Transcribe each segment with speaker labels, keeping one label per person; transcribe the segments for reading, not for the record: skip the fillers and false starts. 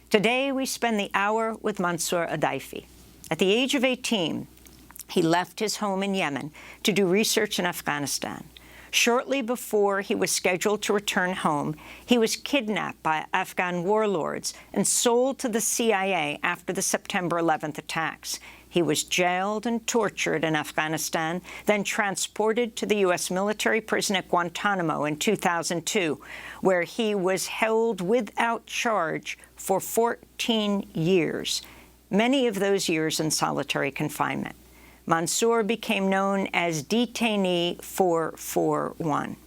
Speaker 1: Today, we spend the hour with Mansoor Adayfi. At the age of 18, he left his home in Yemen to do research in Afghanistan. Shortly before he was scheduled to return home, he was kidnapped by Afghan warlords and sold to the CIA after the September 11th attacks. He was jailed and tortured in Afghanistan, then transported to the U.S. military prison at Guantanamo in 2002, where he was held without charge for 14 years, many of those years in solitary confinement. Mansoor became known as Detainee 441.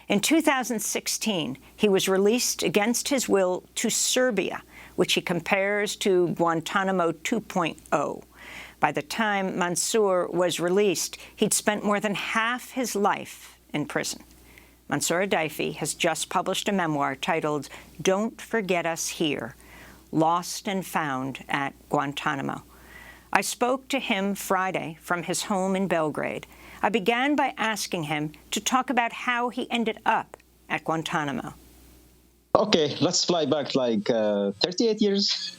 Speaker 1: In 2016, he was released against his will to Serbia, which he compares to Guantanamo 2.0. By the time Mansoor was released, he'd spent more than half his life in prison. Mansoor Adayfi has just published a memoir titled Don't Forget Us Here, Lost and Found at Guantanamo. I spoke to him Friday from his home in Belgrade. I began by asking him to talk about how he ended up at Guantanamo.
Speaker 2: Okay, let's fly back like 38 years,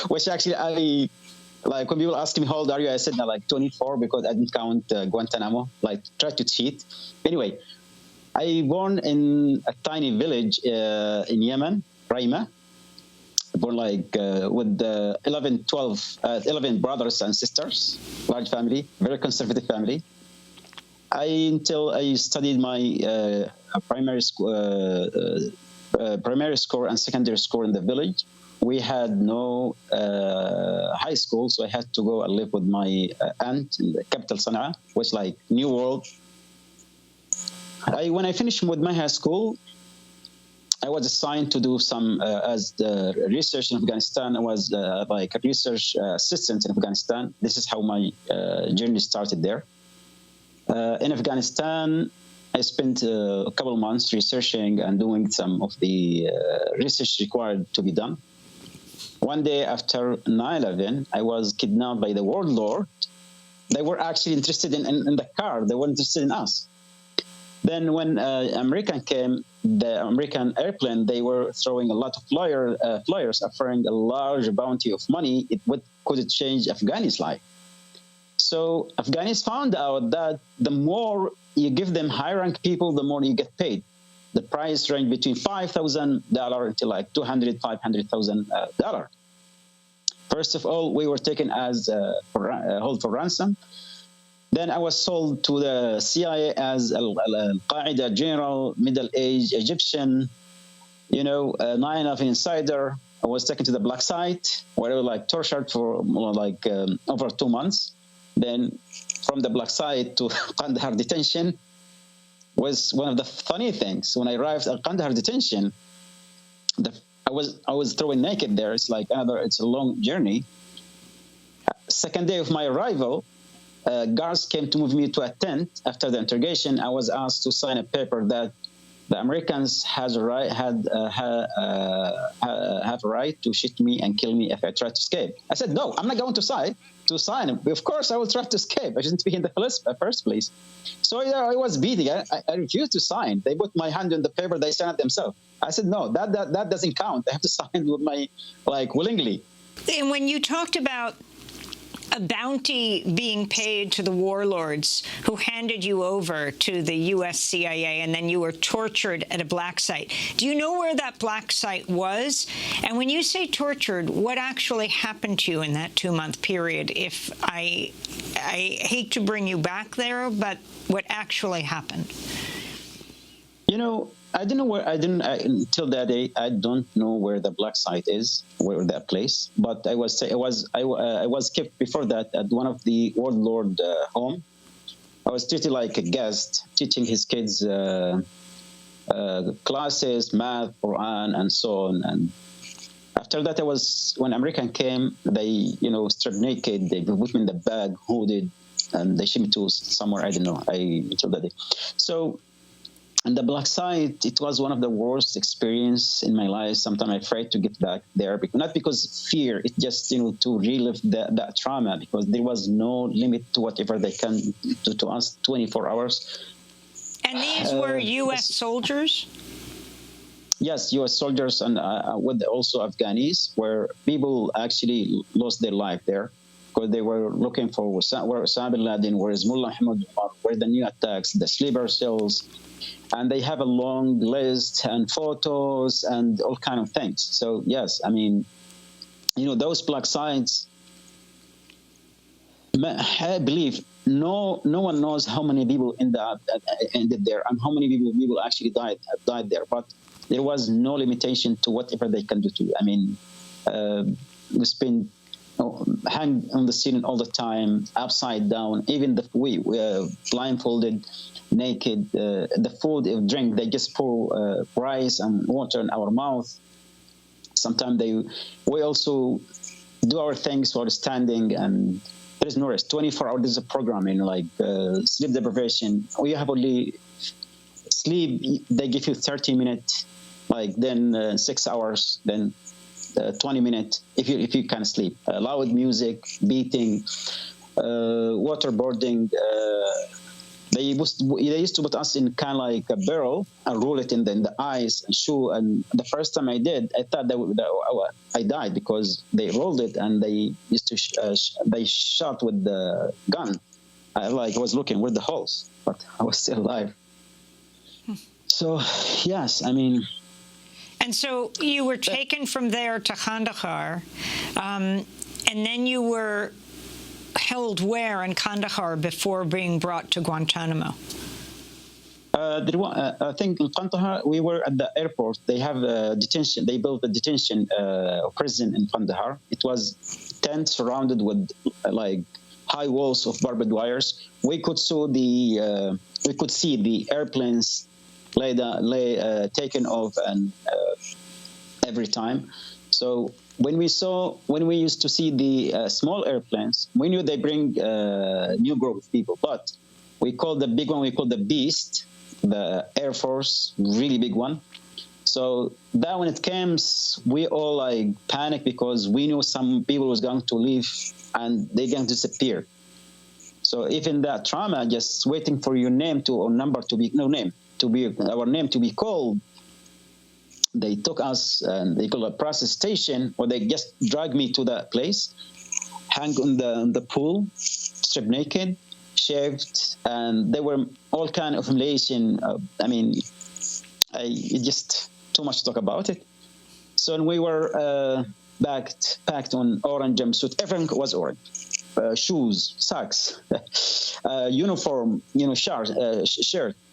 Speaker 2: which actually like when people ask me how old are you, I said like 24 because I didn't count Guantanamo, like tried to cheat. Anyway, I born in a tiny village in Yemen, Raima. Born like with 11 brothers and sisters, large family, very conservative family. Until I studied my primary school and secondary school in the village. We had no high school, so I had to go and live with my aunt in the capital, Sana'a, which like New World. When I finished with my high school, I was assigned to do some, as the research in Afghanistan. I was like a research assistant in Afghanistan. This is how my journey started there. In Afghanistan, I spent a couple of months researching and doing some of the research required to be done. One day after 9/11, I was kidnapped by the warlord. They were actually interested in the car. They weren't interested in us. Then when American came, the American airplane, they were throwing a lot of flyers offering a large bounty of money. Could it change Afghani's life? So Afghanis found out that the more you give them high-rank people, the more you get paid. The price ranged between $5,000 to like $200,000, $500,000. First of all, we were taken as hold for ransom. Then I was sold to the CIA as Al-Qaeda general, middle-aged Egyptian, 9/11 insider. I was taken to the black site where I was like tortured for like over 2 months. Then from the black site to Kandahar detention was one of the funny things. When I arrived at Kandahar detention, I was thrown naked there. It's like it's a long journey. Second day of my arrival, guards came to move me to a tent. After the interrogation, I was asked to sign a paper that the Americans have a right to shoot me and kill me if I try to escape. I said, no, I'm not going to sign. Of course, I will try to escape. I shouldn't be in the first place. So I was beating. I refused to sign. They put my hand on the paper. They signed it themselves. I said, no, that doesn't count. I have to sign with my, willingly.
Speaker 1: And when you talked about a bounty being paid to the warlords who handed you over to the U.S. CIA, and then you were tortured at a black site. Do you know where that black site was? And when you say tortured, what actually happened to you in that 2-month period? If I hate to bring you back there, but what actually happened?
Speaker 2: I don't know where. Until that day, I don't know where the black site is, where that place. But I was kept before that at one of the warlord home. I was treated like a guest, teaching his kids classes, math, Quran, and so on. And after that, when American came, they stripped naked. They put me in the bag, hooded, and they shipped me to somewhere. I don't know. Until that day, so. And the black site, it was one of the worst experience in my life. Sometimes I'm afraid to get back there, not because fear, it's just, to relive that trauma, because there was no limit to whatever they can do to us, 24 hours.
Speaker 1: And these were U.S. soldiers?
Speaker 2: Yes, U.S. soldiers and with also Afghanis, where people actually lost their life there because they were looking for where Osama bin Laden, where is Mullah Muhammad Umar, where the new attacks, the sleeper cells, and they have a long list and photos and all kind of things. So yes, I mean, those black sites, I believe no one knows how many people ended there and how many people actually died there. But there was no limitation to whatever they can do to you. I mean, we spend hang on the ceiling all the time, upside down. Even we blindfolded, naked. The food, drink, they just pour rice and water in our mouth. Sometimes we also do our things while standing, and there is no rest. 24 hours is a programming, like sleep deprivation. We have only sleep. They give you 30 minutes, like then 6 hours, then 20 minutes if you can sleep. Loud music, beating, waterboarding. They used to put us in kind of like a barrel and roll it in the ice and shoe. And the first time I did, I thought that I died because they rolled it and they used to they shot with the gun. I was looking with the holes, but I was still alive. So yes, I mean.
Speaker 1: And so you were taken from there to Kandahar, and then you were held where in Kandahar before being brought to Guantanamo?
Speaker 2: I think in Kandahar, we were at the airport. They have a detention. They built a detention prison in Kandahar. It was tent surrounded with like high walls of barbed wires. We could see the airplanes taken off and every time. So when we used to see the small airplanes, we knew they bring new group of people. But we call the big one, we call the Beast, the Air Force, really big one. So that when it comes, we all like panic because we knew some people was going to leave and they're going to disappear. So even that trauma, just waiting for your name or number to be our name to be called. They took us and they call a process station, or they just dragged me to that place, hang on the pool, stripped naked, shaved, and there were all kind of humiliation. It's just too much to talk about it. So when we were packed on orange jumpsuit, everything was orange. Shoes, socks, uniform, shirt,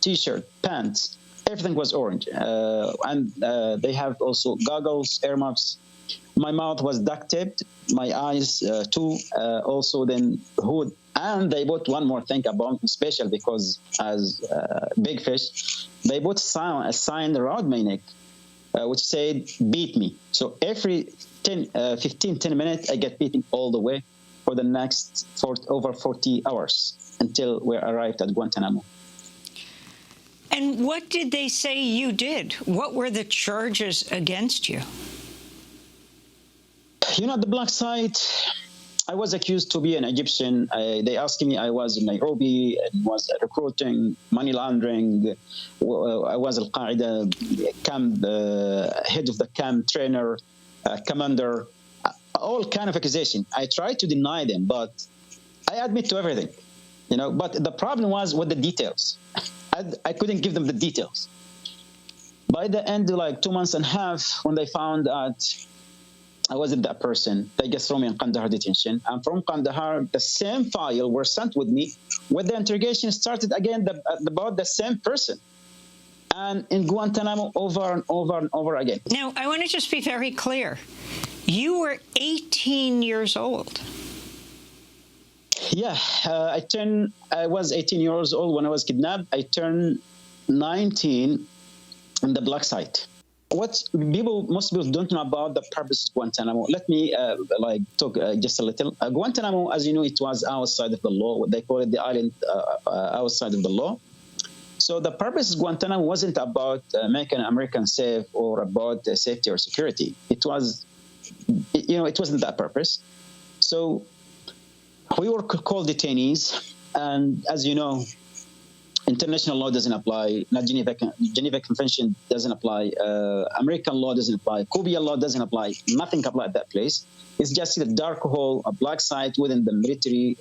Speaker 2: T-shirt, pants, everything was orange. And they have also goggles, air muffs. My mouth was duct taped, my eyes too, also then hood. And they put one more thing about me special because as big fish, they put a sign around my neck which said, beat me. So every 10 minutes, I get beaten all the way for the next over 40 hours until we arrived at Guantanamo.
Speaker 1: And what did they say you did? What were the charges against you?
Speaker 2: At the black site, I was accused to be an Egyptian. They asked me, I was in Nairobi and was recruiting, money laundering. I was Al-Qaeda camp, head of the camp, trainer, commander. All kind of accusation. I tried to deny them, but I admit to everything, But the problem was with the details. I couldn't give them the details. By the end, like 2 months and a half, when they found out I wasn't that person, they just threw me in Kandahar detention. And from Kandahar, the same file were sent with me, where the interrogation started again about the same person. And in Guantanamo, over and over and over again.
Speaker 1: Now, I want to just be very clear. You were 18 years old.
Speaker 2: Yeah, I was 18 years old when I was kidnapped. I turned 19 on the black site. Most people don't know about the purpose of Guantanamo. Let me talk just a little. Guantanamo, as you know, it was outside of the law. They call it the island outside of the law. So the purpose of Guantanamo wasn't about making Americans safe or about safety or security. It wasn't that purpose. So we were called detainees, and as you know, International law doesn't apply. Not Geneva Convention doesn't apply. American law doesn't apply. Cuban law doesn't apply. Nothing applies at that place. It's just a dark hole, a black site within the military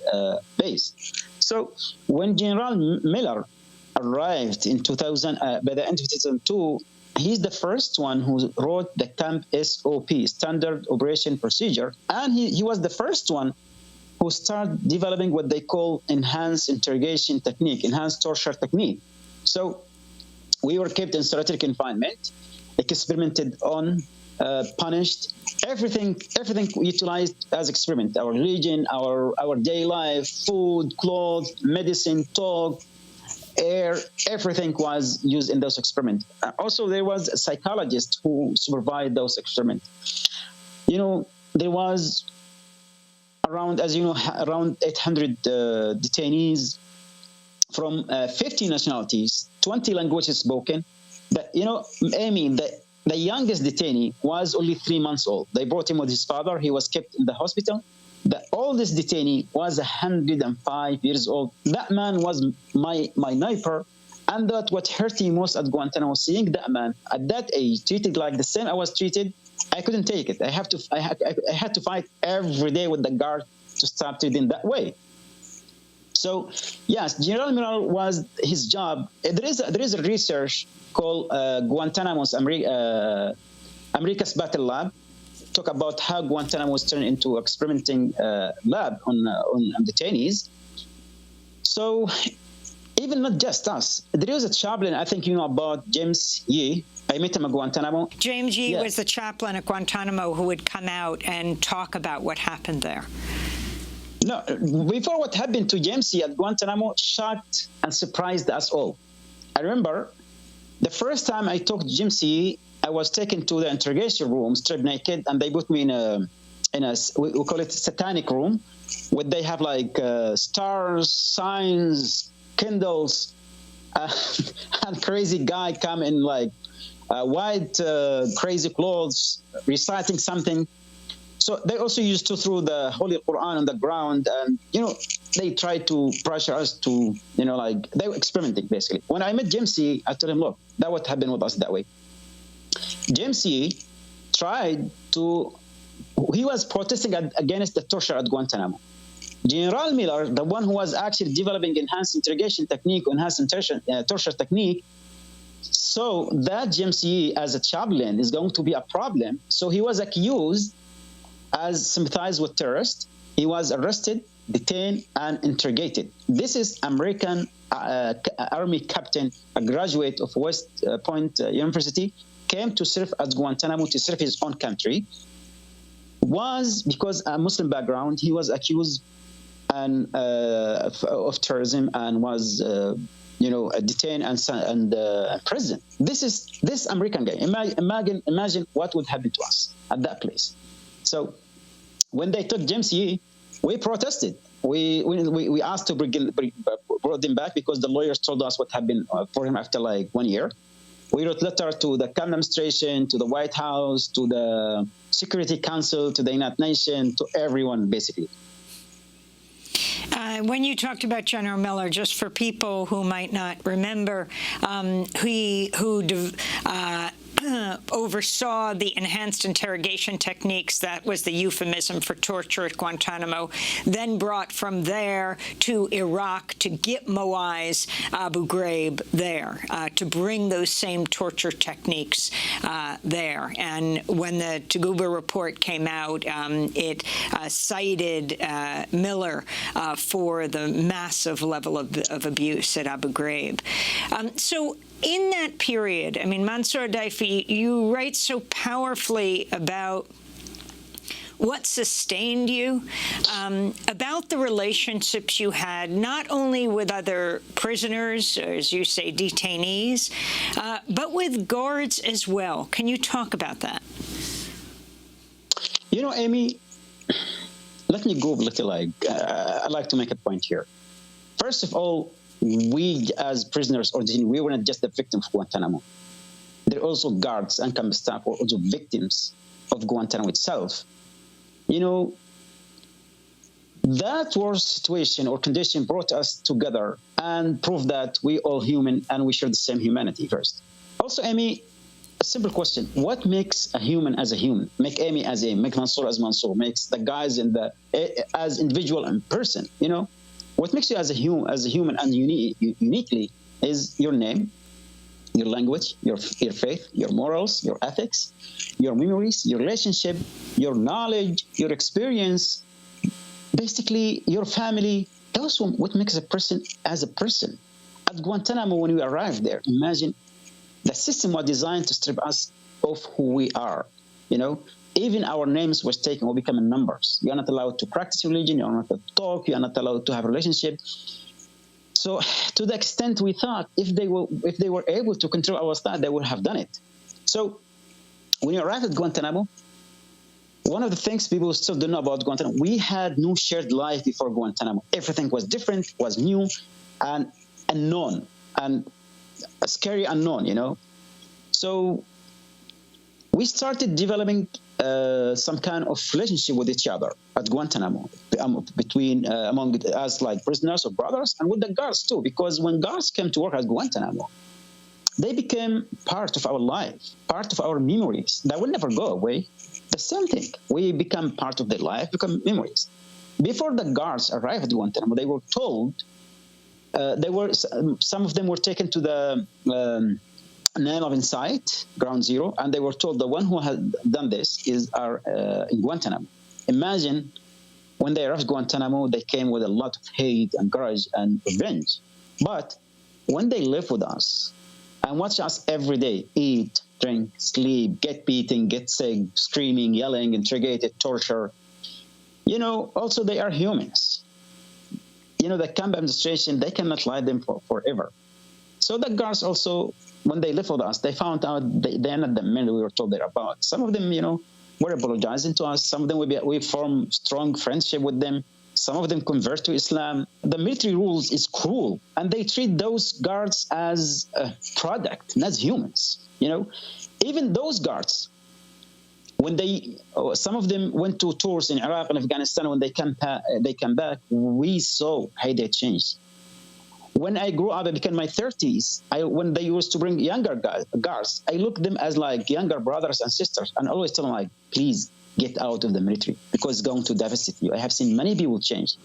Speaker 2: base. So when General Miller arrived in 2000, by the end of 2002, he's the first one who wrote the camp SOP, Standard Operation Procedure, and he was the first one who started developing what they call enhanced interrogation technique, enhanced torture technique. So we were kept in solitary confinement, experimented on, punished, everything utilized as experiment. Our religion, our daily life, food, clothes, medicine, talk, air, everything was used in those experiments. Also, there was a psychologist who supervised those experiments. You know, there was around 800 detainees from 50 nationalities, 20 languages spoken. But, you know, Amy, the youngest detainee was only 3 months old. They brought him with his father. He was kept in the hospital. The oldest detainee was 105 years old. That man was my neighbor. And that what hurt me most at Guantanamo, seeing that man at that age treated like the same I was treated, I couldn't take it. I had to fight every day with the guard to stop treating that way. So, yes, General Miller was his job. There is a research called Guantanamo's America's Battle Lab. Talk about how Guantanamo was turned into experimenting lab on detainees. So, even not just us. There is a chaplain, I think you know about James Yee. I met him at Guantanamo.
Speaker 1: James Yee was the chaplain at Guantanamo who would come out and talk about what happened there.
Speaker 2: No, before what happened to James Yee at Guantanamo shocked and surprised us all. I remember the first time I talked to James Yee, I was taken to the interrogation room, stripped naked, and they put me in a we call it satanic room, where they have like stars, signs, candles, and crazy guy come in like white crazy clothes, reciting something. So they also used to throw the Holy Quran on the ground, and you know they tried to pressure us to, you know, like they were experimenting basically. When I met James Yee, I told him, look, that what happened with us that way. James Yee tried to, he was protesting against the torture at Guantanamo. General Miller, the one who was actually developing enhanced interrogation technique, enhanced torture technique, so that James Yee as a chaplain is going to be a problem. So he was accused as sympathized with terrorists. He was arrested, detained, and interrogated. This is American Army captain, a graduate of West Point University, came to serve at Guantanamo to serve his own country. Was because a Muslim background, he was accused of terrorism and was, detained and prison. This American guy. Imagine what would happen to us at that place. So when they took James Yee, we protested. We asked to brought him back because the lawyers told us what happened for him after like 1 year. We wrote letter to the camp administration, to the White House, to the Security Council, to the United Nations, to everyone, basically.
Speaker 1: When you talked about General Miller, just for people who might not remember, oversaw the enhanced interrogation techniques, that was the euphemism for torture at Guantanamo, then brought from there to Iraq to Gitmoize Abu Ghraib there, to bring those same torture techniques there. And when the Taguba report came out, it cited Miller for the massive level of abuse at Abu Ghraib. So in that period, I mean, Mansoor Adayfi, you write so powerfully about what sustained you, about the relationships you had, not only with other prisoners, or as you say, detainees, but with guards as well. Can you talk about that?
Speaker 2: You know, Amy, let me go a little, I'd like to make a point here. First of all, we as prisoners or detainees, we were not just the victims of Guantanamo. There are also guards and camp staff who are also victims of Guantanamo itself. You know, that worst situation or condition brought us together and prove that we all human and we share the same humanity first. Also, Amy, a simple question: what makes a human as a human? Make Amy as Amy, make Mansoor as Mansoor, makes the guys in the as individual and person. You know, what makes you as a human and uniquely is your name, your language, your faith, your morals, your ethics, your memories, your relationship, your knowledge, your experience, basically your family. That's what makes a person as a person. At Guantanamo, when we arrived there, imagine the system was designed to strip us of who we are. You know, even our names was taken or becoming numbers. You are not allowed to practice religion. You are not allowed to talk. You are not allowed to have a relationship. So, to the extent we thought, if they were able to control our thought, they would have done it. So, when you arrive at Guantanamo, one of the things people still don't know about Guantanamo, we had no shared life before Guantanamo. Everything was different, was new, and unknown, and a scary unknown, you know. So we started developing some kind of relationship with each other at Guantanamo, between among us, like prisoners or brothers, and with the guards too. Because when guards came to work at Guantanamo, they became part of our life, part of our memories. That will never go away. The same thing. We become part of their life, become memories. Before the guards arrived at Guantanamo, they were told. Some of them were taken to the 9/11 site, Ground Zero, and they were told the one who had done this is in Guantanamo. Imagine when they arrived at Guantanamo, they came with a lot of hate and grudge and revenge. But when they live with us and watch us every day, eat, drink, sleep, get beaten, get sick, screaming, yelling, interrogated, torture, you know, also they are humans. You know, the camp administration, they cannot lie them forever. So the guards also, when they lived with us, they found out they're not the men we were told they're about. Some of them, you know, were apologizing to us. Some of them, we formed strong friendship with them. Some of them convert to Islam. The military rules is cruel, and they treat those guards as a product, not as humans. You know, even those guards, when some of them went to tours in Iraq and Afghanistan, when they come back, we saw how they changed. When I grew up, I became my 30s, when they used to bring younger guards, I looked at them as like younger brothers and sisters, and always tell them, like, please get out of the military because it's going to devastate you. I have seen many people change.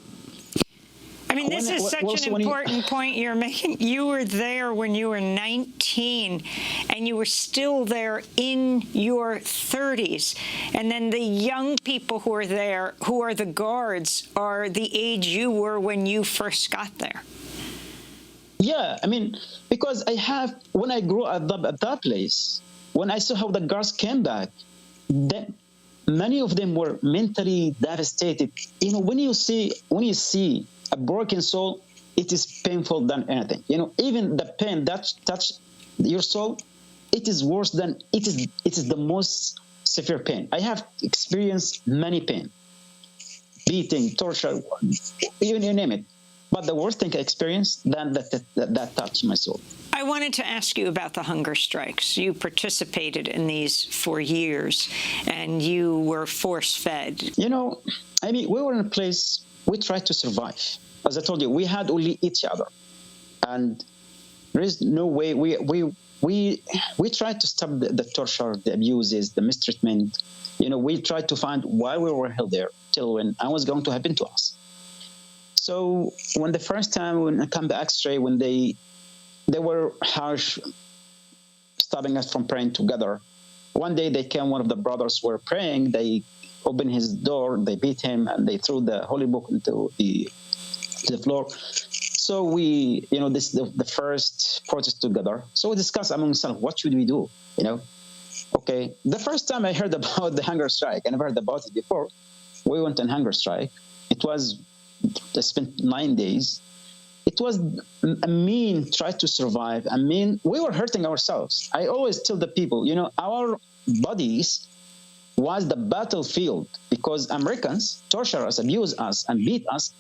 Speaker 1: I mean, this is such an important point you're making. You were there when you were 19, and you were still there in your 30s. And then the young people who are there, who are the guards, are the age you were when you first got there.
Speaker 2: Yeah, I mean, because when I grew up at that place, when I saw how the guards came back, many of them were mentally devastated. You know, when you see a broken soul, it is painful than anything. You know, even the pain that touched your soul, it is worse than it is the most severe pain. I have experienced many pain, beating, torture, you name it. But the worst thing I experienced, that touched my soul.
Speaker 1: I wanted to ask you about the hunger strikes. You participated in these for years, and you were force-fed.
Speaker 2: You know, I mean, we were in a place, we tried to survive. As I told you, we had only each other. And there is no way, we tried to stop the torture, the abuses, the mistreatment. You know, we tried to find why we were held there till when it was going to happen to us. So when the first time when I come to X-ray, when they were harsh, stopping us from praying together. One day they came, one of the brothers were praying, they opened his door, they beat him, and they threw the holy book into the floor. So we, you know, this is the first protest together. So we discussed among ourselves, what should we do, you know? Okay, the first time I heard about the hunger strike, I never heard about it before. We went on hunger strike. I spent 9 days. It was a mean try to survive. I mean, we were hurting ourselves. I always tell the people, you know, our bodies was the battlefield because Americans torture us, abuse us, and beat us.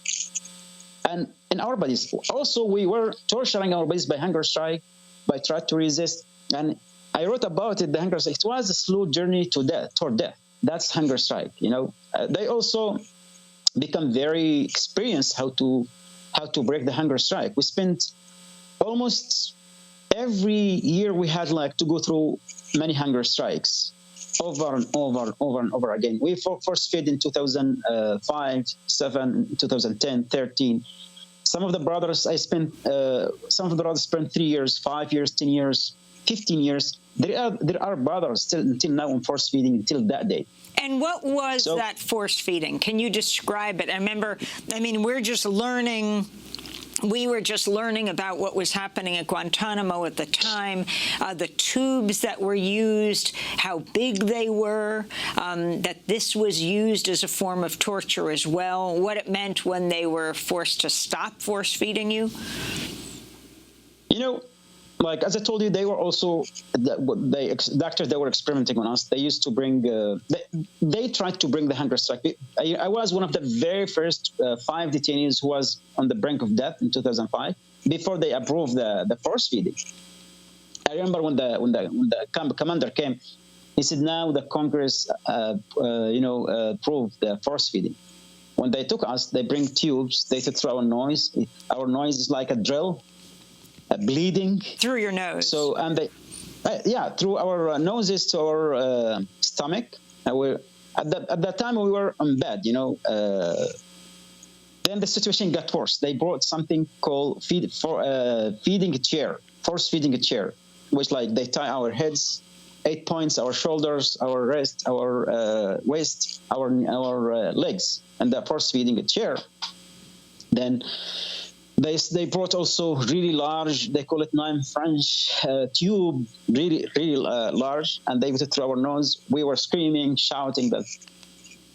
Speaker 2: And in our bodies, also we were torturing our bodies by hunger strike, by trying to resist. And I wrote about it, the hunger strike. It was a slow journey to death, toward death. That's hunger strike, you know. They also become very experienced how to how to break the hunger strike. We spent almost every year we had like to go through many hunger strikes over and over again. We force fed in 2005, 7, 2010, 13. Some of the brothers spent 3 years, 5 years, 10 years, 15 years. There are brothers still until now on force feeding until that day.
Speaker 1: And what was that force feeding? Can you describe it? We were just learning about what was happening at Guantanamo at the time, the tubes that were used, how big they were, that this was used as a form of torture as well, what it meant when they were forced to stop force feeding you?
Speaker 2: Like, as I told you, they were also, doctors that were experimenting on us. They used to bring, they tried to bring the hunger strike. I was one of the very first 5 detainees who was on the brink of death in 2005 before they approved the force feeding. I remember when the commander came, he said, now the Congress, approved the force feeding. When they took us, they bring tubes, they took through our noise. Our noise is like a drill. Bleeding
Speaker 1: through your nose.
Speaker 2: So through our noses to our stomach. At that time we were on bed. Then the situation got worse. They brought something called feeding a chair, force feeding a chair, which like they tie our heads, 8 points, our shoulders, our wrist, our waist, our legs, and the force feeding a chair. Then they brought also really large, they call it 9 French tube, really large, and they put it through our nose. We were screaming, shouting that,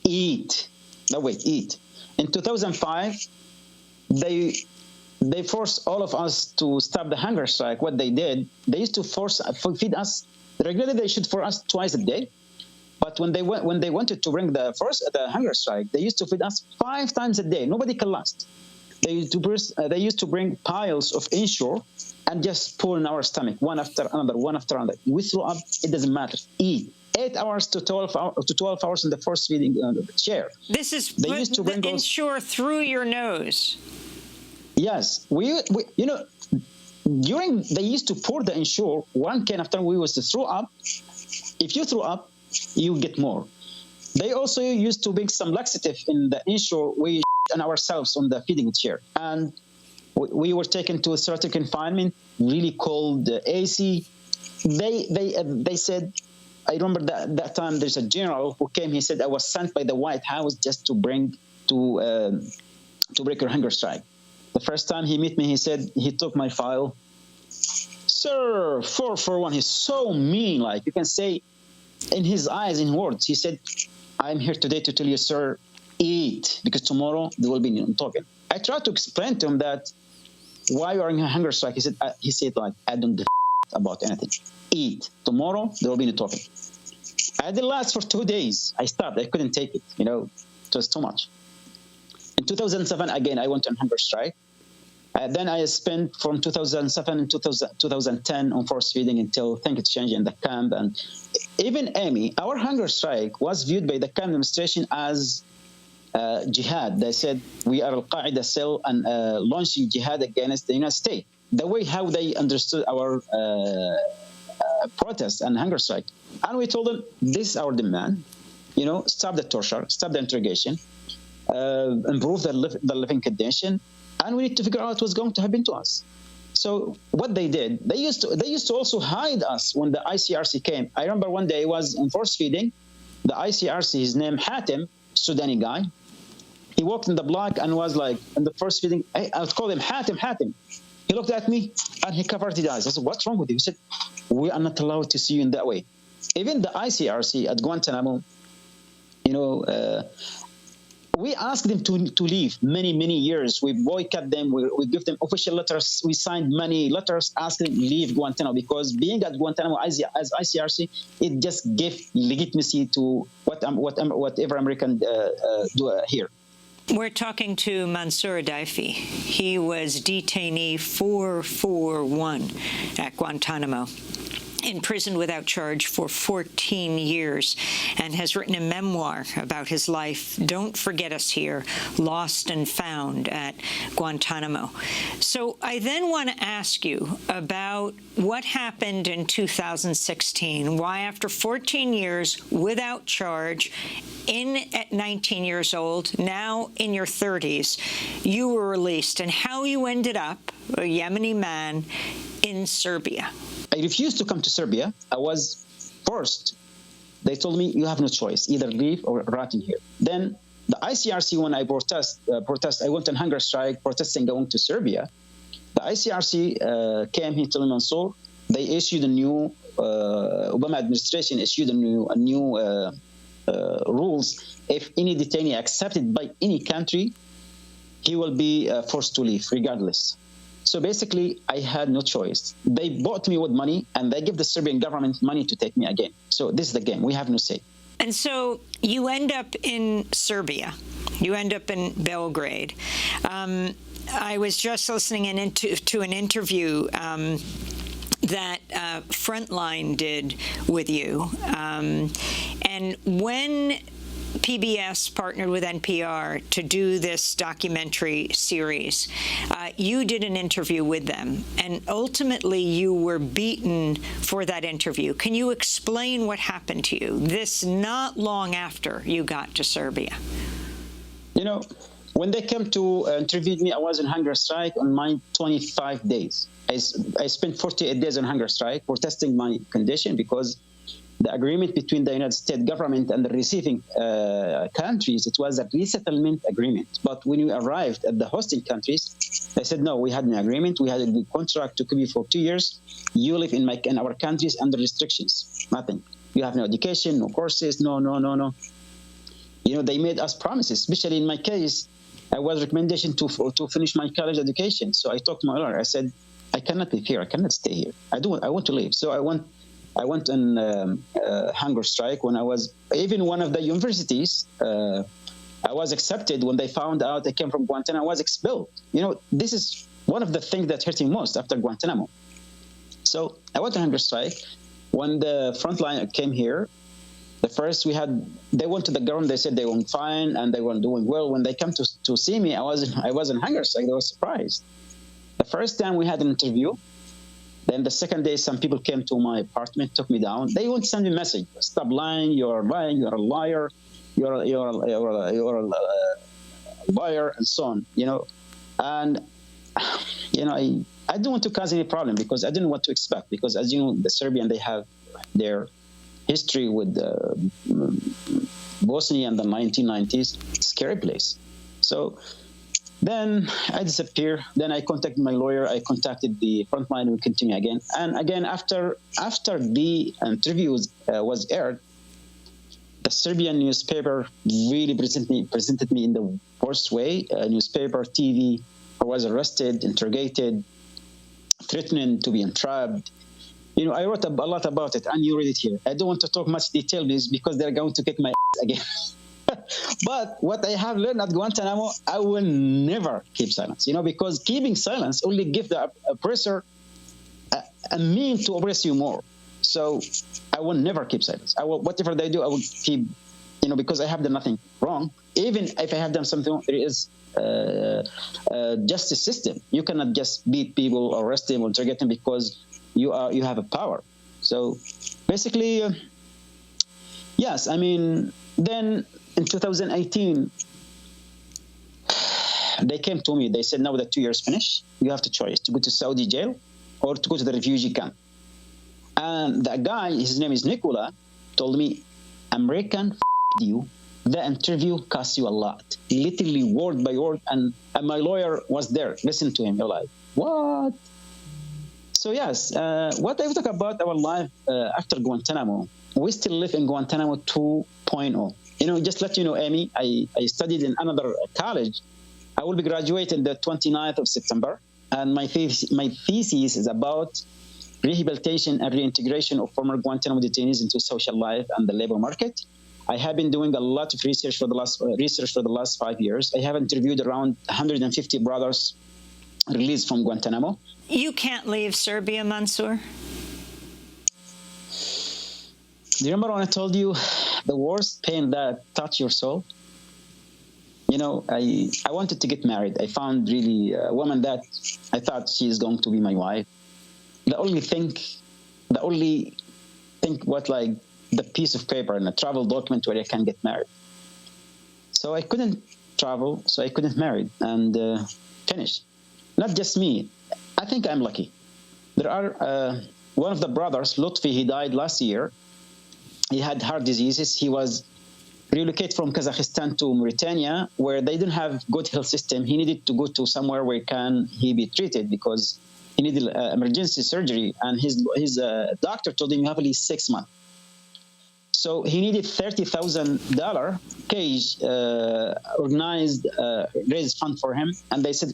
Speaker 2: eat. No, wait, eat. In 2005, they forced all of us to stop the hunger strike. What they did, they used to feed us regularly. They should for us twice a day. But when they wanted to bring the hunger strike, they used to feed us 5 times a day. Nobody can last. They used to bring piles of inshore and just pour in our stomach, one after another. We threw up, it doesn't matter. Eat. 8 hours to 12 hours in the force feeding chair.
Speaker 1: This is the inshore through your nose.
Speaker 2: Yes. They used to pour the inshore, 1 can after we was to throw up. If you throw up, you get more. They also used to bring some laxative in the inshore. We and ourselves on the feeding chair, and we were taken to a certain confinement, really cold AC. They said, I remember that time there's a general who came. He said I was sent by the White House just to break your hunger strike. The first time he met me, he said he took my file. Sir, 441. He's so mean, like you can say in his eyes, in words. He said, I'm here today to tell you, sir, eat, because tomorrow there will be no talking. I tried to explain to him that why you are in a hunger strike. He said like, I don't give about anything. Eat. Tomorrow there will be no talking. I did last for 2 days. I stopped. I couldn't take it. It was too much. In 2007, again, I went on hunger strike. Then I spent from 2007 to 2010 on force feeding until things changed in the camp. And even Amy, our hunger strike was viewed by the camp administration as jihad. They said we are Al-Qaeda cell and launching jihad against the United States. The way how they understood our protest and hunger strike. And we told them, this is our demand. Stop the torture, stop the interrogation, improve the living condition, and we need to figure out what's going to happen to us. So what they did, they used to also hide us when the ICRC came. I remember one day I was in force feeding. The ICRC, his name Hatem, Sudani guy. He walked in the block and was like, in the force feeding, I would call him Hatem. He looked at me and he covered his eyes. I said, what's wrong with you? He said, we are not allowed to see you in that way. Even the ICRC at Guantanamo, we asked them to leave many years. We boycott them. We give them official letters. We signed many letters asking them to leave Guantanamo, because being at Guantanamo as ICRC, it just gave legitimacy to whatever American do here.
Speaker 1: We're talking to Mansoor Adayfi. He was detainee 441 at Guantanamo. in prison without charge for 14 years and has written a memoir about his life, Don't Forget Us Here, Lost and Found at Guantanamo. So I then want to ask you about what happened in 2016, why after 14 years without charge, at 19 years old, now in your 30s, you were released, and how you ended up, a Yemeni man, in Serbia.
Speaker 2: I refused to come to Serbia. I was forced. They told me, you have no choice, either leave or rot in here. Then the ICRC, when I protest, I went on hunger strike, protesting going to Serbia. The ICRC came here to Mansoor. They issued a new, Obama administration issued a new rules. If any detainee accepted by any country, he will be forced to leave, regardless. So basically, I had no choice. They bought me with money, and they give the Serbian government money to take me again. So this is the game. We have no say.
Speaker 1: And so you end up in Serbia. You end up in Belgrade. I was just listening to an interview that Frontline did with you. And when PBS partnered with NPR to do this documentary series, you did an interview with them, and ultimately you were beaten for that interview. Can you explain what happened to you, this not long after you got to Serbia?
Speaker 2: You know, when they came to interview me, I was on hunger strike on my 25 days. I spent 48 days on hunger strike protesting my condition, because the agreement between the United States government and the receiving countries, it was a resettlement agreement. But when we arrived at the hosting countries, they said, no, we had no agreement. We had a good contract to keep you for 2 years. You live in our countries under restrictions, nothing. You have no education, no courses, no. You know, they made us promises, especially in my case. I was recommendation to finish my college education. So I talked to my lawyer. I said, I cannot live here. I cannot stay here. I want to leave. So I went on hunger strike when I was, even one of the universities, I was accepted. When they found out I came from Guantanamo, I was expelled. You know, this is one of the things that hurt me most after Guantanamo. So I went on hunger strike. When the Frontline came here, the first they went to the government, they said they were fine and they were doing well. When they came to see me, I was in hunger strike. They were surprised. The first time we had an interview, then the second day, some people came to my apartment, took me down. They want to send me a message: stop lying. You're lying. You're a liar. You're a liar, and so on. You know, and you know, I didn't want to cause any problem, because I didn't want to expect. Because as you know, the Serbian, they have their history with Bosnia in the 1990s. Scary place. So then I disappear. Then I contacted my lawyer. I contacted the Frontline. We continue again. And again, after the interviews was aired, the Serbian newspaper really presented me in the worst way. Newspaper, TV. I was arrested, interrogated, threatened to be entrapped. You know, I wrote a lot about it, and you read it here. I don't want to talk much detail because they're going to kick my ass again. But what I have learned at Guantanamo, I will never keep silence, you know, because keeping silence only gives the oppressor a mean to oppress you more. So I will never keep silence. Whatever they do, I will keep, you know, because I have done nothing wrong. Even if I have done something wrong, there is justice system. You cannot just beat people or arrest them or interrogate them because you have a power. So basically, yes, I mean, then in 2018, they came to me. They said, now that 2 years finished, you have to choose to go to Saudi jail or to go to the refugee camp. And the guy, his name is Nicola, told me, American, you. The interview cost you a lot, literally word by word. And my lawyer was there. Listen to him. You're like, what? So yes, what I talk about our life after Guantanamo, we still live in Guantanamo 2.0. You know, just let you know, Amy, I studied in another college. I will be graduating the 29th of September. And my thesis is about rehabilitation and reintegration of former Guantanamo detainees into social life and the labor market. I have been doing a lot of research for the last 5 years. I have interviewed around 150 brothers released from Guantanamo.
Speaker 1: You can't leave Serbia, Mansoor?
Speaker 2: Do you remember when I told you the worst pain that touched your soul? You know, I wanted to get married. I found really a woman that I thought she is going to be my wife. The only thing was like the piece of paper and a travel document where I can get married. So I couldn't travel, so I couldn't marry and finish. Not just me. I think I'm lucky. There are one of the brothers, Lutfi, he died last year. He had heart diseases. He was relocated from Kazakhstan to Mauritania, where they didn't have good health system. He needed to go to somewhere where he be treated because he needed emergency surgery, and his doctor told him you have at least 6 months. So he needed $30,000 cash organized, raised fund for him, and they said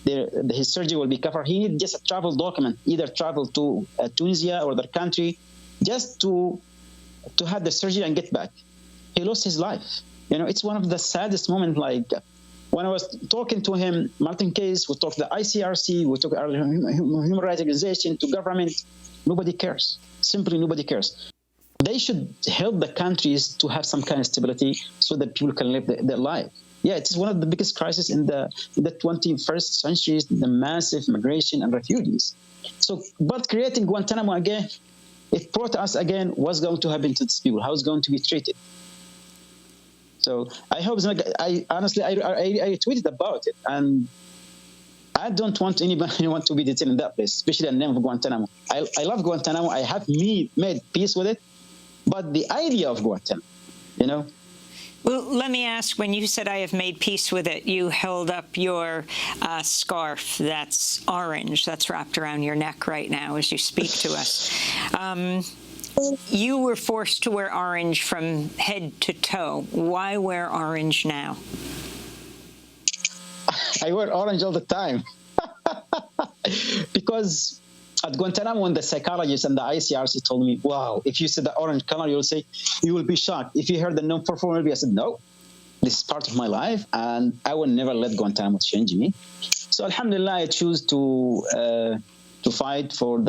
Speaker 2: his surgery will be covered. He needed just a travel document, either travel to Tunisia or other country, just to have the surgery and get back. He lost his life. You know, it's one of the saddest moments. Like when I was talking to him, Martin Case, we talked to the ICRC, we talked to human rights organization, to government. Nobody cares. Simply nobody cares. They should help the countries to have some kind of stability so that people can live their life. Yeah, it's one of the biggest crises in the 21st century, the massive migration and refugees. So, but creating Guantanamo again, it brought us again what's going to happen to these people, how it's going to be treated. So I hope it's not. I honestly, I tweeted about it, and I don't want anyone to be detained in that place, especially the name of Guantanamo. I love Guantanamo. I have made peace with it, but the idea of Guantanamo, you know.
Speaker 1: Well, let me ask, when you said I have made peace with it, you held up your scarf that's orange, that's wrapped around your neck right now as you speak to us. You were forced to wear orange from head to toe. Why wear orange now?
Speaker 2: I wear orange all the time. Because at Guantanamo, when the psychologists and the ICRC told me, wow, if you see the orange color, you will be shocked. If you heard the no performer, I said, no, this is part of my life, and I will never let Guantanamo change me. So alhamdulillah, I choose to fight for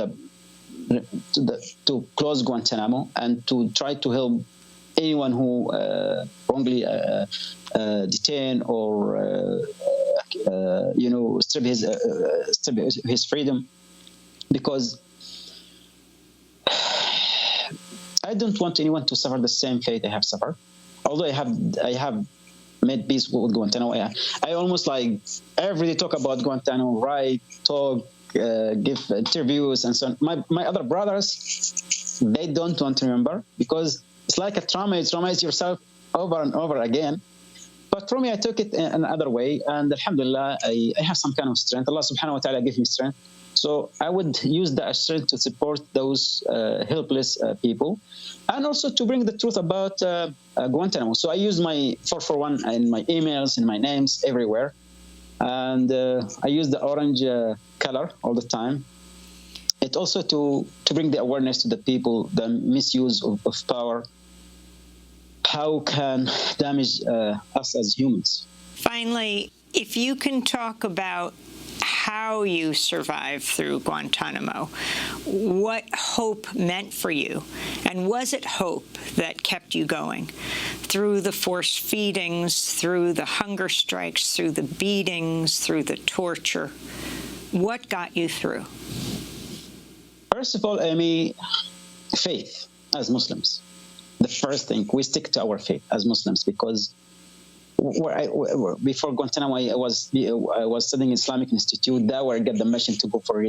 Speaker 2: to close Guantanamo and to try to help anyone who wrongly detained or strip his freedom, because I don't want anyone to suffer the same fate I have suffered. Although I have made peace with Guantanamo. I almost like every day talk about Guantanamo, write, talk, give interviews and so on. My other brothers, they don't want to remember because it's like a trauma. You traumatize yourself over and over again. But for me, I took it in another way, and alhamdulillah, I have some kind of strength. Allah subhanahu wa ta'ala gave me strength. So I would use that strength to support those helpless people, and also to bring the truth about Guantanamo. So I use my 441 in my emails, in my names, everywhere. And I use the orange color all the time. It also to bring the awareness to the people, the misuse of power, how can damage us as humans.
Speaker 1: Finally, if you can talk about how you survived through Guantanamo, what hope meant for you, and was it hope that kept you going through the forced feedings, through the hunger strikes, through the beatings, through the torture? What got you through?
Speaker 2: First of all, Amy, faith as Muslims. The first thing, we stick to our faith as Muslims, because before Guantanamo, I was studying Islamic Institute. That where I get the mission to go for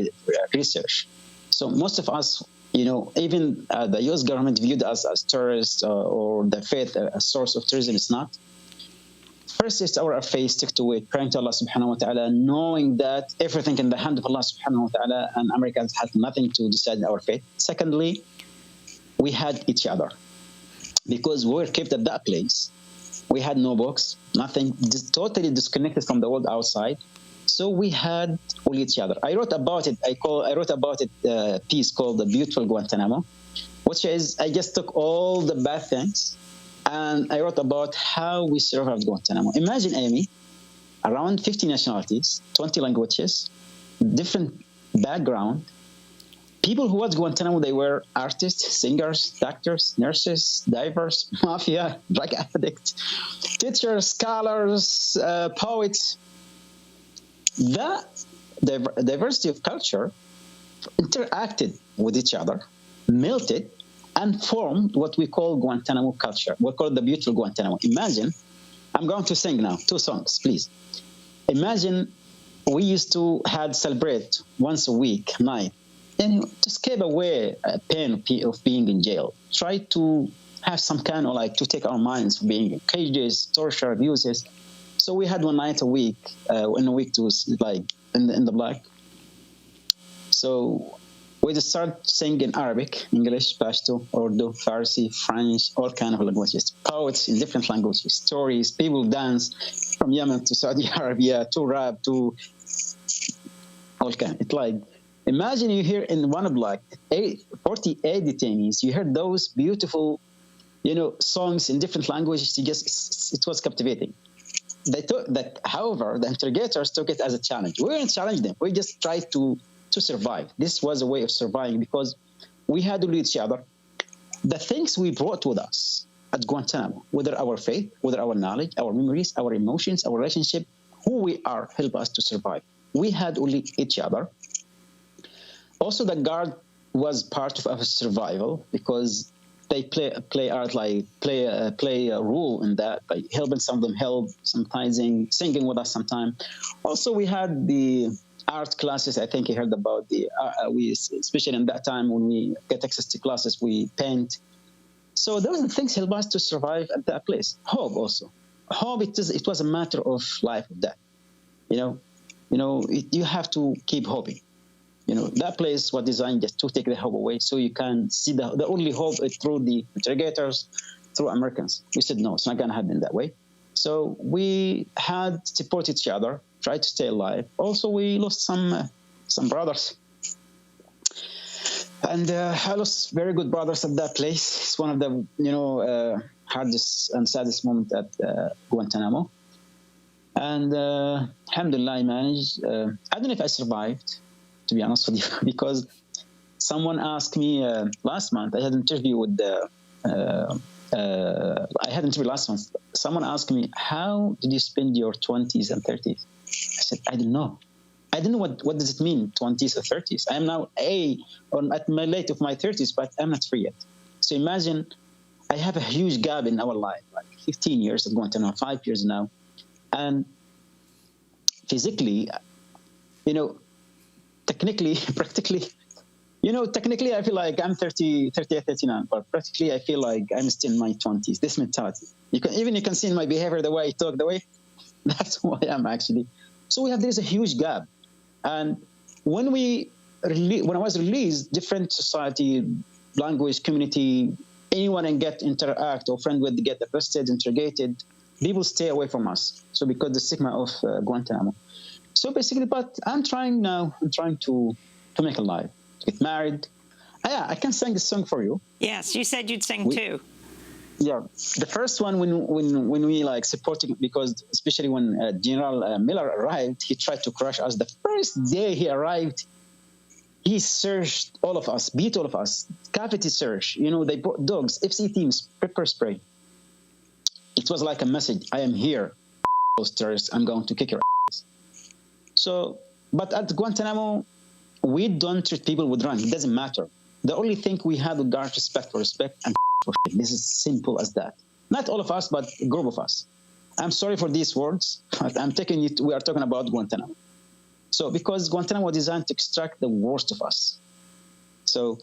Speaker 2: research. So most of us, even the U.S. government viewed us as terrorists or the faith a source of terrorism. It's not. First, it's our faith, stick to it, praying to Allah subhanahu wa ta'ala, knowing that everything in the hand of Allah subhanahu wa ta'ala, and Americans had nothing to decide our fate. Secondly, we had each other, because we were kept at that place. We had no books, nothing, just totally disconnected from the world outside. So we had all each other. I wrote about it. I wrote about it a piece called "The Beautiful Guantanamo," which is I just took all the bad things and I wrote about how we survived Guantanamo. Imagine, Amy, around 50 nationalities, 20 languages, different background, people who was Guantanamo, they were artists, singers, doctors, nurses, divers, mafia, drug addicts, teachers, scholars, poets. The diversity of culture interacted with each other, melted, and formed what we call Guantanamo culture. We call it the beautiful Guantanamo. Imagine, I'm going to sing now 2 songs, please. Imagine we used to celebrate once a week, night, and to escape away pain of being in jail. Try to have some kind of to take our minds from being in cages, torture, abuses. So we had one night a week, in a week to in the black. So we just start singing Arabic, English, Pashto, Urdu, Farsi, French, all kind of languages. Poets in different languages, stories, people dance from Yemen to Saudi Arabia to rap to all kind. It's imagine you hear in one block 48 detainees. You heard those beautiful, songs in different languages. It was captivating. They took that, however, the interrogators took it as a challenge. We didn't challenge them. We just tried to survive. This was a way of surviving because we had to lead each other. The things we brought with us at Guantanamo, whether our faith, whether our knowledge, our memories, our emotions, our relationship, who we are, help us to survive. We had only each other. Also, the guard was part of our survival because they play a role in that, by helping some of them help, sometimes singing with us sometimes. Also, we had the art classes. I think you heard about we especially in that time when we get access to classes, we paint. So those are the things help us to survive at that place. Hope also. Hope it was a matter of life or death. You have to keep hoping. That place was designed just to take the hope away, so you can see the only hope is through the interrogators, through Americans. We said, no, it's not going to happen that way. So we had to support each other, try to stay alive. Also, we lost some brothers. And I lost very good brothers at that place. It's one of the, hardest and saddest moments at Guantanamo. And alhamdulillah, I managed. I don't know if I survived, to be honest with you, because someone asked me last month. I had an interview with last month. Someone asked me, "How did you spend your 20s and 30s?" I said, "I don't know. I don't know what does it mean, 20s or 30s. I am now at my late of my 30s, but I'm not free yet." So imagine, I have a huge gap in our life, 15 years at Guantanamo, 5 years now, and physically, technically, practically, technically I feel like I'm 38, 39, but practically I feel like I'm still in my 20s, this mentality. You can see in my behavior, the way I talk, that's who I am actually. So there's a huge gap. And when I was released, different society, language, community, anyone can interact or friend with, get arrested, interrogated, people stay away from us. So because the stigma of Guantanamo. So basically, but I'm trying to make a life, to get married. I can sing this song for you.
Speaker 1: Yes, you said you'd sing too.
Speaker 2: Yeah, the first one when we supporting, because especially when General Miller arrived, he tried to crush us. The first day he arrived, he searched all of us, beat all of us, cavity search. They brought dogs, FC teams, pepper spray. It was like a message: I am here, those terrorists. I'm going to kick your ass. So, but at Guantanamo, we don't treat people with rank. It doesn't matter. The only thing we have to guard respect for respect and for shit. This is simple as that. Not all of us, but a group of us. I'm sorry for these words, but we are talking about Guantanamo. So because Guantanamo was designed to extract the worst of us. So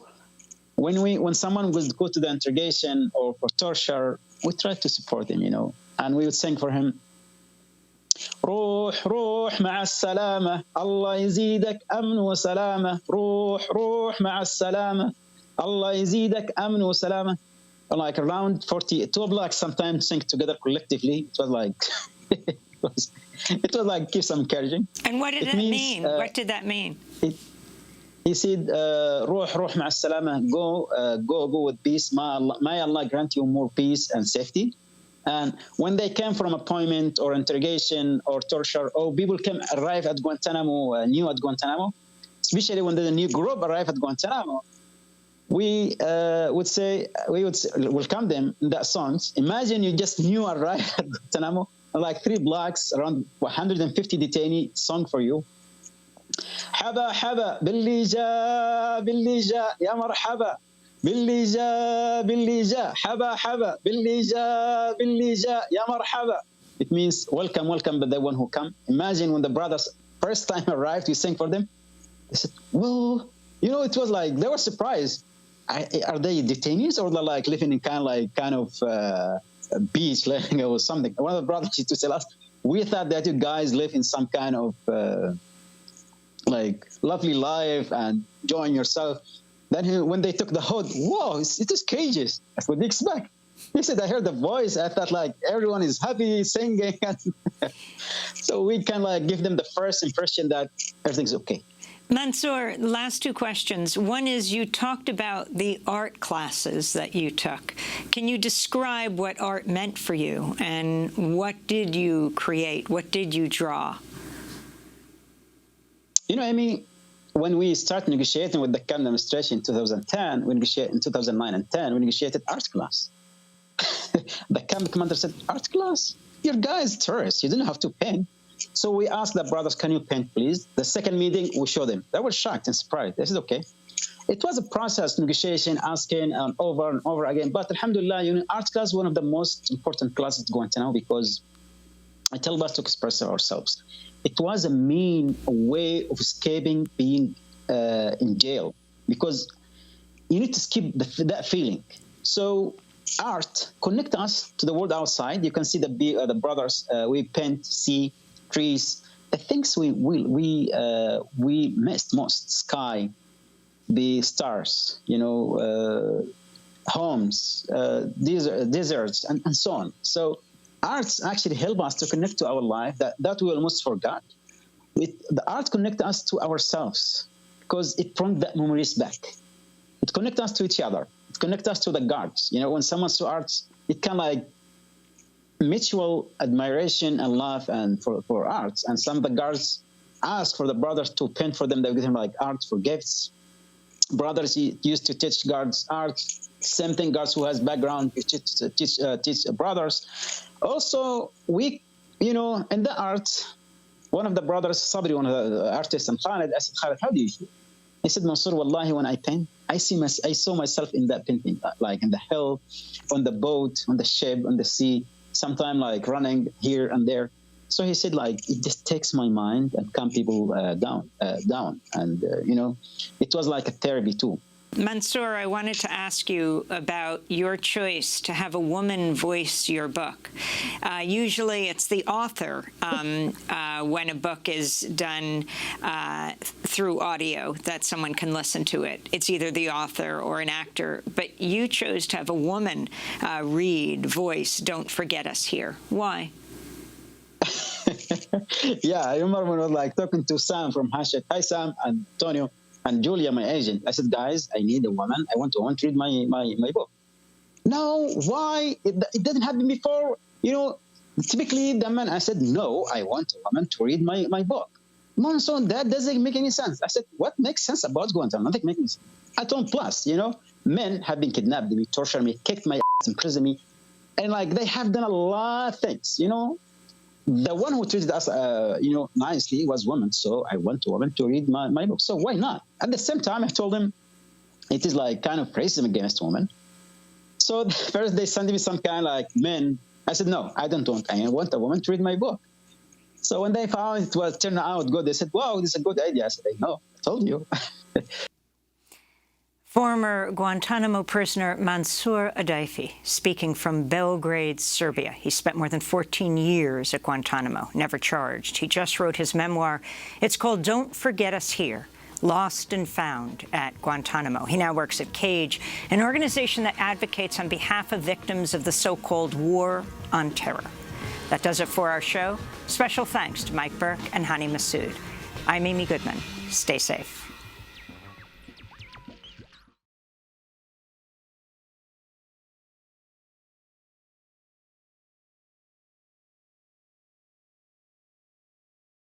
Speaker 2: when someone would go to the interrogation or for torture, we try to support him, and we would sing for him, روح روح مع السلامة الله يزيدك أمن وسلامة روح روح مع السلامة الله يزيدك أمن وسلامة. Like around 42 blocks sometimes sing together collectively. It was like it was like give some encouraging.
Speaker 1: And what did it mean? What did that mean?
Speaker 2: He said, روح روح مع السلامة, go with peace. May Allah grant you more peace and safety. And when they came from appointment or interrogation or torture, or people arrive at Guantanamo, new at Guantanamo, especially when the new group arrive at Guantanamo, we would welcome them in that songs. Imagine you just new arrive at Guantanamo, like 3 blocks, around 150 detainee song for you. حبا حبا باللي جا يا مرحبا باللي جا حبا حبا باللي جا يا مرحبا. It means welcome by the one who come. Imagine when the brothers first time arrived, you sing for them. They said, well, it was like they were surprised. Are they detainees or they're like living in kind of beach living or something? One of the brothers used to tell us, we thought that you guys live in some kind of like lovely life and enjoying yourself. Then when they took the hood, whoa, it is cages. That's what they expect. He said, I heard the voice. I thought like everyone is happy singing. So we can like give them the first impression that everything's okay.
Speaker 1: Mansoor, last 2 questions. One is, you talked about the art classes that you took. Can you describe what art meant for you, and what did you create? What did you draw? Amy,
Speaker 2: when we started negotiating with the camp administration in 2010, we negotiated in 2009 and 10, we negotiated art class. The camp commander said, art class? Your guys tourists, you didn't have to paint. So we asked the brothers, can you paint, please? The second meeting, we showed them. They were shocked and surprised. They said, okay. It was a process, negotiation, asking over and over again. But alhamdulillah, art class is one of the most important classes at Guantanamo because it helped us to express ourselves. It was a way of escaping being in jail, because you need to escape that feeling. So art connect us to the world outside. You can see the brothers. We paint, sea, trees, the things we missed most: sky, the stars, homes, deserts, and so on. So arts actually help us to connect to our life that we almost forgot. The art connects us to ourselves because it brings that memories back. It connects us to each other. It connects us to the guards. When someone saw arts, it can like mutual admiration and love and for arts. And some of the guards ask for the brothers to paint for them. They give them like art for gifts. Brothers used to teach guards art. Same thing, guards who has background teach brothers. Also, we, in the art, one of the brothers, Sabri, one of the artists, and Khalid, I said, Khalid, how do you feel? He said, Mansoor, wallahi, when I paint, I saw myself in that painting, like in the hill, on the boat, on the ship, on the sea, sometime like running here and there. So he said, like, it just takes my mind and calm people down. And, it was like a therapy too.
Speaker 1: Mansoor, I wanted to ask you about your choice to have a woman voice your book. Usually it's the author when a book is done through audio that someone can listen to it. It's either the author or an actor, but you chose to have a woman read, voice, Don't Forget Us Here. Why?
Speaker 2: Yeah, I remember when I was like talking to Sam from Hashtag. Hi, Sam, and Antonio. And Julia, my agent, I said, guys, I need a woman. I want to read my book. No, why? It didn't happen before. Typically the man, I said, no, I want a woman to read my book. Mansoor, that doesn't make any sense. I said, what makes sense about Guantanamo? Nothing makes sense. I told him, plus, men have been kidnapped me, tortured me, kicked my ass, imprisoned me. And like, they have done a lot of things, The one who treated us, nicely was woman. So I want a woman to read my book. So why not? At the same time, I told him it is like kind of racism against women. So first they sent me some kind of like men. I said, no, I don't want. I want a woman to read my book. So when they found it was turned out good, they said, wow, this is a good idea. I said, no, I told you.
Speaker 1: Former Guantanamo prisoner Mansoor Adayfi, speaking from Belgrade, Serbia. He spent more than 14 years at Guantanamo, never charged. He just wrote his memoir. It's called Don't Forget Us Here, Lost and Found at Guantanamo. He now works at CAGE, an organization that advocates on behalf of victims of the so-called war on terror. That does it for our show. Special thanks to Mike Burke and Hani Massoud. I'm Amy Goodman. Stay safe.